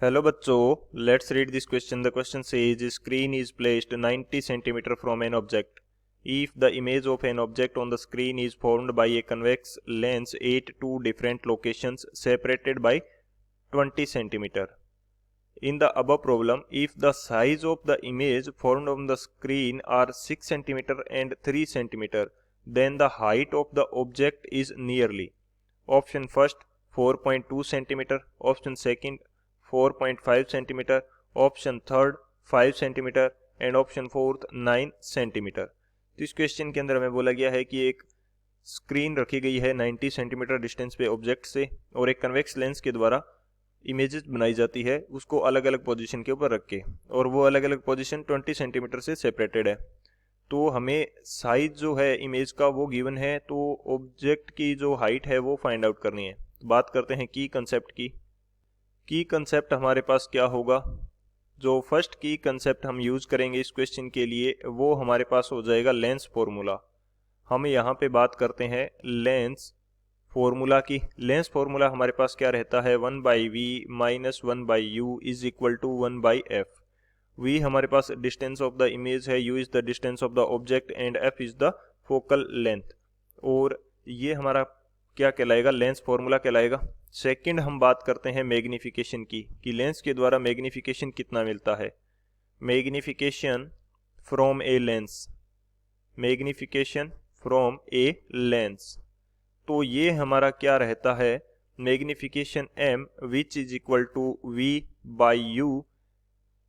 Hello बच्चों, let's read this question. The question says screen is placed 90 cm from an object. If the image of an object on the screen is formed by a convex lens at two different locations separated by 20 cm. In the above problem, if the size of the image formed on the screen are 6 cm and 3 cm, then the height of the object is nearly. Option first 4.2 cm, option second 4.5 cm, option third 5 centimetre and option fourth 9 centimetre. तो इस question के अंदर हमें बोला गया है कि एक स्क्रीन रखी गई है 90 सेंटीमीटर डिस्टेंस पे ऑब्जेक्ट से और एक कन्वेक्स लेंस के द्वारा इमेजेस बनाई जाती है उसको अलग अलग पोजीशन के ऊपर रख के, और वो अलग अलग पोजीशन 20 सेंटीमीटर से सेपरेटेड है। तो हमें साइज जो है इमेज का वो गिवन है, तो ऑब्जेक्ट की जो हाइट है वो फाइंड आउट करनी है। बात करते हैं की कंसेप्ट की। की कंसेप्ट हमारे पास क्या होगा? जो फर्स्ट की कंसेप्ट हम यूज करेंगे इस क्वेश्चन के लिए वो हमारे पास हो जाएगा लेंस फॉर्मूला। हम यहाँ पे बात करते हैं लेंस फॉर्मूला की। लेंस फॉर्मूला हमारे पास क्या रहता है? 1/v minus 1/u is equal to 1/f। v हमारे पास डिस्टेंस ऑफ द इमेज है, u is the distance of the object and f is the focal length. और ये हमारा क्या कहलाएगा? लेंस फॉर्मूला कहलाएगा। सेकंड हम बात करते हैं मैग्निफिकेशन की, कि लेंस के द्वारा मैग्निफिकेशन कितना मिलता है। Magnification from a lens, magnification from a lens, तो ये हमारा क्या रहता है? Magnification m which is equal to v/u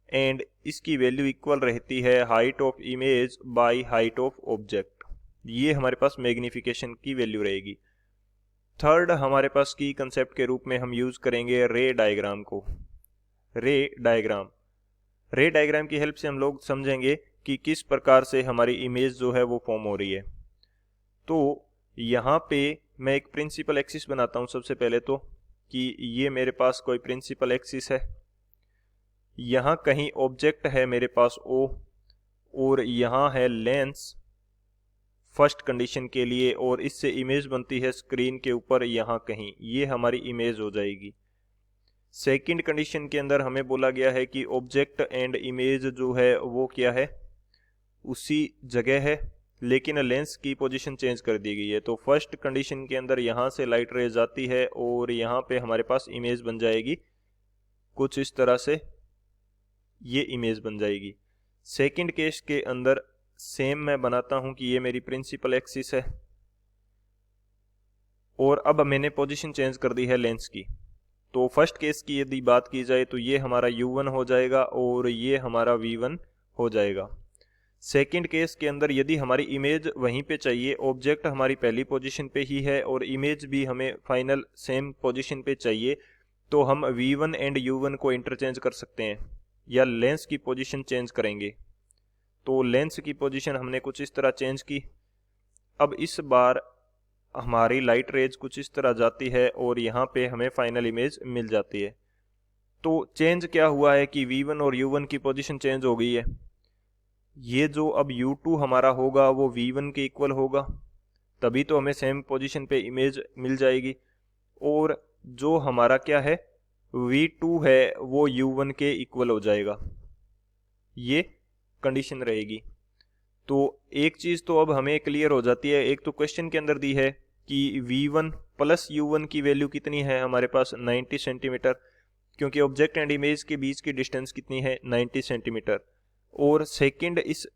and इसकी वैल्यू इक्वल रहती है height of image by height of object. ये हमारे पास मैग्निफिकेशन की वैल्यू रहेगी। थर्ड हमारे पास की कंसेप्ट के रूप में हम यूज करेंगे रे डायग्राम को। रे डायग्राम, रे डायग्राम की हेल्प से हम लोग समझेंगे कि किस प्रकार से हमारी इमेज जो है वो फॉर्म हो रही है। तो यहाँ पे मैं एक प्रिंसिपल एक्सिस बनाता हूँ सबसे पहले तो, कि ये मेरे पास कोई प्रिंसिपल एक्सिस है, यहाँ कहीं ऑब्जेक्ट है मेरे पास O, और यहाँ है लेंस फर्स्ट कंडीशन के लिए, और इससे इमेज बनती है स्क्रीन के ऊपर यहाँ कहीं, ये हमारी इमेज हो जाएगी। सेकंड कंडीशन के अंदर हमें बोला गया है कि ऑब्जेक्ट एंड इमेज जो है वो क्या है? उसी जगह है, लेकिन लेंस की पोजीशन चेंज कर दी गई है। तो फर्स्ट कंडीशन के अंदर यहाँ से लाइट रेज आती है और यहाँ पे हमारे पास इमेज बन जाएगी कुछ इस तरह से, ये इमेज बन जाएगी। सेकंड केस के अंदर सेम मैं बनाता हूं कि ये मेरी प्रिंसिपल एक्सिस है और अब मैंने पोजीशन चेंज कर दी है लेंस की। तो फर्स्ट केस की यदि बात की जाए तो ये हमारा u1 हो जाएगा और ये हमारा v1 हो जाएगा। सेकंड केस के अंदर यदि हमारी इमेज वहीं पे चाहिए, ऑब्जेक्ट हमारी पहली पोजीशन पे ही है और इमेज भी हमें फाइनल सेम पोजीशन पे चाहिए, तो हम v1 एंड u1 को इंटरचेंज कर सकते हैं या लेंस की पोजीशन चेंज करेंगे। तो लेंस की पोजीशन हमने कुछ इस तरह चेंज की। अब इस बार हमारी लाइट रेज कुछ इस तरह जाती है और यहाँ पे हमें फाइनल इमेज मिल जाती है। तो चेंज क्या हुआ है कि v1 और u1 की पोजीशन चेंज हो गई है। ये जो अब u2 हमारा होगा वो v1 के इक्वल होगा, तभी तो हमें सेम पोजीशन पे इमेज मिल जाएगी। और जो हमारा क्या है v2 है वो u1 के इक्वल हो जाएगा, ये कंडीशन रहेगी। तो एक चीज तो अब हमें क्लियर हो जाती है। एक तो क्वेश्चन के अंदर दी है कि v1 प्लस u1 की वैल्यू कितनी है हमारे पास 90 सेंटीमीटर, क्योंकि ऑब्जेक्ट एंड इमेज के बीच की डिस्टेंस कितनी है 90 सेंटीमीटर। और सेकंड इस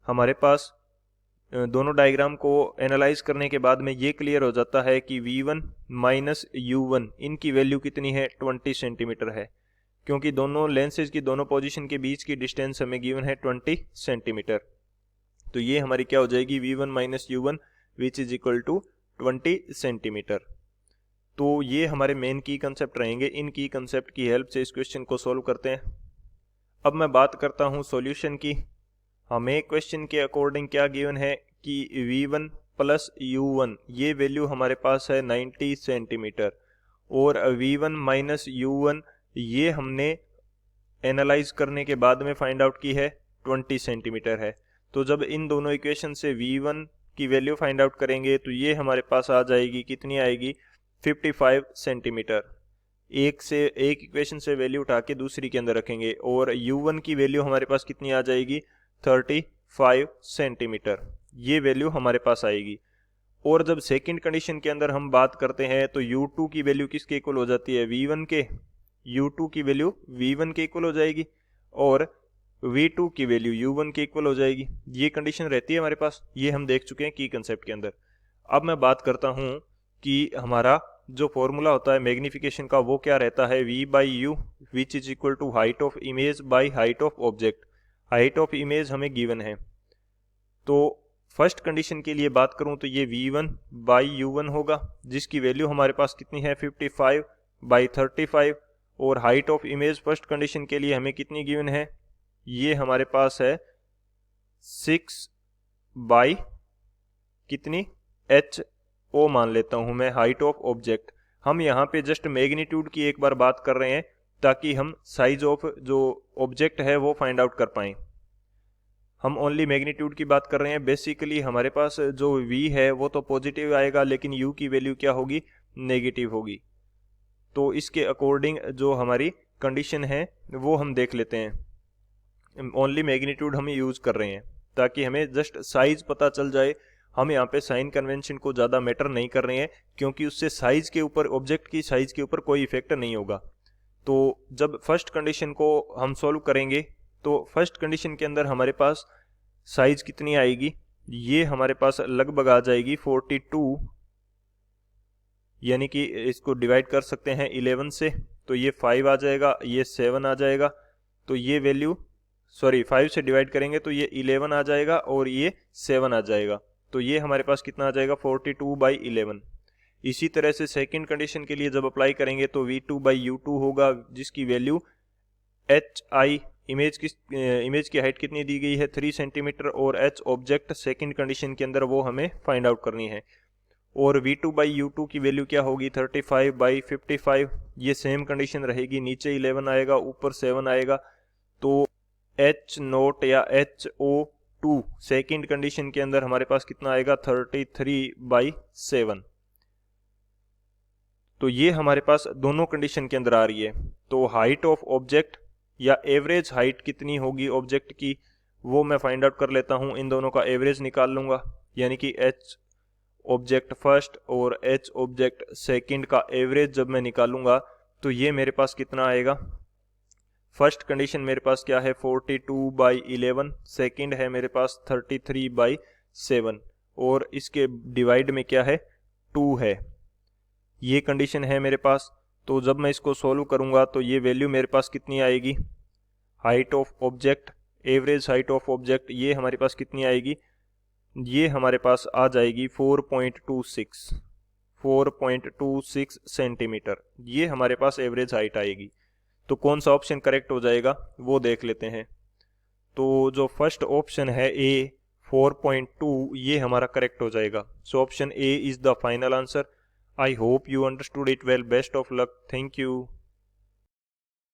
हमारे पास दोनों डायग्राम को एनालाइज करने के बाद में ये क्लियर हो जाता है कि v1 माइनस u1 इनकी वैल्यू कितनी है 20 सेंटीमीटर है, क्योंकि दोनों लेंसेज की दोनों पोजीशन के बीच की डिस्टेंस हमें गिवन है 20 सेंटीमीटर। तो ये हमारी क्या हो जाएगी v1 minus u1 which is equal to 20 centimetre. तो ये हमारे मेन की कंसेप्ट रहेंगे। इन की कंसेप्ट की हेल्प से इस क्वेश्चन को सॉल्व करते हैं। अब मैं बात करता हूँ सॉल्यूशन की। हमें क्वेश्चन के अकॉर्डिंग क्या गिवन है कि v1 प्लस u1 ये वैल्यू हमारे पास है 90 सेंटीमीटर और v1 माइनस u1 ये हमने एनालाइज करने के बाद में फाइंड आउट की है 20 सेंटीमीटर है। तो जब इन दोनों इक्वेशन से v1 की वैल्यू फाइंड आउट करेंगे तो ये हमारे पास आ जाएगी, कितनी आएगी 55 सेंटीमीटर। एक इक्वेशन से वैल्यू उठा के दूसरी के अंदर रखेंगे और u1 की वैल्यू हमारे पास कितनी आ जाएगी 35 सेंटीमीटर, ये वैल्यू हमारे पास आएगी। और जब सेकंड कंडीशन के अंदर हम बात करते हैं तो u2 की वैल्यू किसके इक्वल हो जाती है v1 के, u2 की वैल्यू v1 के इक्वल हो जाएगी और v2 की वैल्यू u1 के इक्वल हो जाएगी। ये कंडीशन रहती है हमारे पास, ये हम देख चुके हैं की कंसेप्ट के अंदर। अब मैं बात करता हूं कि हमारा जो फॉर्मूला होता है मैग्निफिकेशन का वो क्या रहता है, v by u which is equal to height of image by height of object. Height of image हमें गिवन है, तो फर्स्ट कंडीशन के लिए बात करूं तो ये v1 बाई u1 होगा जिसकी वैल्यू हमारे पास कितनी है 55 बाई 35 और height of image first condition के लिए हमें कितनी गिवन है, ये हमारे पास है 6 बाई कितनी h ओ मान लेता हूं मैं हाइट ऑफ ऑब्जेक्ट। हम यहाँ पे जस्ट मैग्नीट्यूड की एक बार बात कर रहे हैं ताकि हम साइज ऑफ जो ऑब्जेक्ट है वो फाइंड आउट कर पाएं। हम ओनली मैग्नीट्यूड की बात कर रहे हैं। बेसिकली हमारे पास जो v है वो तो पॉजिटिव आएगा लेकिन u की वैल्यू क्या होगी, नेगेटिव होगी। तो इसके अकॉर्डिंग जो हमारी कंडीशन है वो हम देख लेते हैं। ओनली मैग्नीट्यूड हम यूज कर रहे हैं ताकि हमें जस्ट साइज पता चल जाए। हम यहाँ पे साइन कन्वेंशन को ज़्यादा मैटर नहीं कर रहे हैं क्योंकि उससे साइज के ऊपर, ऑब्जेक्ट की साइज के ऊपर कोई इफेक्ट नहीं होगा। तो जब फर्स्ट कंडीशन को हम सॉल्व करेंगे तो फर्स्ट कंडीशन के अंदर हमारे पास साइज कितनी आएगी, ये हमारे पास लगभग आ जाएगी 42, यानी कि इसको डिवाइड कर सकते हैं 11 से, तो ये 5 आ जाएगा, ये 7 आ जाएगा, तो ये वैल्यू 5 से डिवाइड करेंगे तो ये 11 आ जाएगा और ये 7 आ जाएगा, तो ये हमारे पास कितना आ जाएगा 42 बाई 11। इसी तरह से सेकंड कंडीशन के लिए जब अप्लाई करेंगे तो v2 बाई u2 होगा जिसकी वैल्यू hi इमेज की हाइट कितनी दी गई है 3 सेंटीमीटर और h ऑब्जेक्ट सेकंड कंडीशन के अंदर वो हमें फाइंड आउट करनी है। और v2 बाई u2 की वैल्यू क्या होगी 35 बाई 55, ये सेम कंडीशन रहेगी, नीचे 11 आएगा ऊपर 7 आएगा, तो h नोट या HO2 सेकंड कंडीशन के अंदर हमारे पास कितना आएगा 33 बाई 7। तो ये हमारे पास दोनों कंडीशन के अंदर आ रही है। तो हाइट ऑफ ऑब्जेक्ट या एवरेज हाइट कितनी होगी ऑब्जेक्ट की वो मैं फाइंड आउट कर लेता हूं, इन दोनों का एवरेज निकाल लूंगा, यानी कि h ऑब्जेक्ट फर्स्ट और h ऑब्जेक्ट सेकंड का एवरेज जब मैं निकालूंगा तो ये मेरे पास कितना आएगा। फर्स्ट कंडीशन मेरे पास क्या है 42 बाई 11, सेकंड है मेरे पास 33 बाई 7 और इसके डिवाइड में क्या है 2 है, ये कंडीशन है मेरे पास। तो जब मैं इसको सोल्व करूंगा तो ये वैल्यू मेरे पास कितनी आएगी, height of object, average height of object, ये हमारे पास कितनी आएगी, ये हमारे पास आ जाएगी 4.26 सेंटीमीटर, ये हमारे पास एवरेज हाइट आएगी। तो कौन सा ऑप्शन करेक्ट हो जाएगा वो देख लेते हैं। तो जो फर्स्ट ऑप्शन है ए 4.2 ये हमारा करेक्ट हो जाएगा। So option A is the final answer. I hope you understood it well. Best of luck. Thank you.